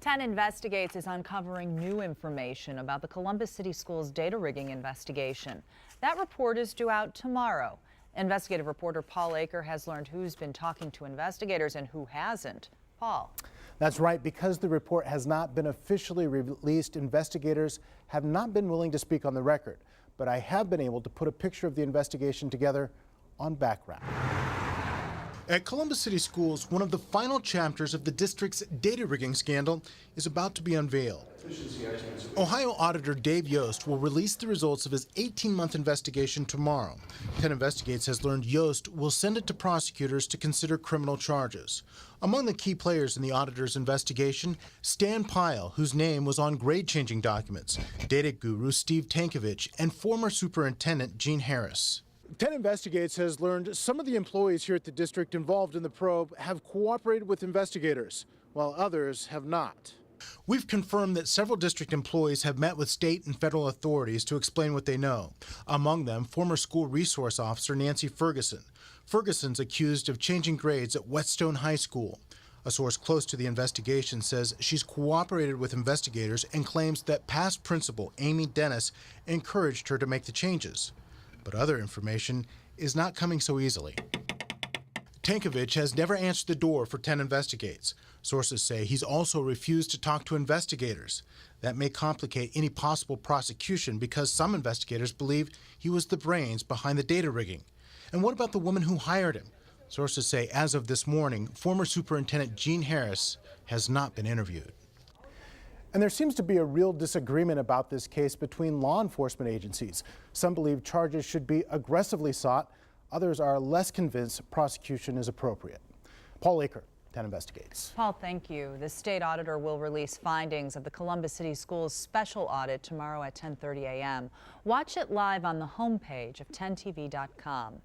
10 Investigates is uncovering new information about the Columbus City Schools data rigging investigation. That report is due out tomorrow. Investigative reporter Paul Aker has learned who's been talking to investigators and who hasn't. Paul. That's right. Because the report has not been officially released, investigators have not been willing to speak on the record. But I have been able to put a picture of the investigation together on background. At Columbus City Schools, one of the final chapters of the district's data rigging scandal is about to be unveiled. Ohio Auditor Dave Yost will release the results of his 18-month investigation tomorrow. 10 Investigates has learned Yost will send it to prosecutors to consider criminal charges. Among the key players in the auditor's investigation, Stan Pyle, whose name was on grade-changing documents, data guru Steve Tankovich, and former Superintendent Gene Harris. 10 Investigates has learned some of the employees here at the district involved in the probe have cooperated with investigators, while others have not. We've confirmed that several district employees have met with state and federal authorities to explain what they know. Among them, former school resource officer Nancy Ferguson. Ferguson's accused of changing grades at Whetstone High School. A source close to the investigation says she's cooperated with investigators and claims that past principal Amy Dennis encouraged her to make the changes. But other information is not coming so easily. Tankovich has never answered the door for 10 Investigates. Sources say he's also refused to talk to investigators. That may complicate any possible prosecution because some investigators believe he was the brains behind the data rigging. And what about the woman who hired him? Sources say as of this morning, former Superintendent Gene Harris has not been interviewed. And there seems to be a real disagreement about this case between law enforcement agencies. Some believe charges should be aggressively sought. Others are less convinced prosecution is appropriate. Paul Aker, 10 Investigates. Paul, thank you. The state auditor will release findings of the Columbus City Schools special audit tomorrow at 10:30 a.m. Watch it live on the homepage of 10tv.com.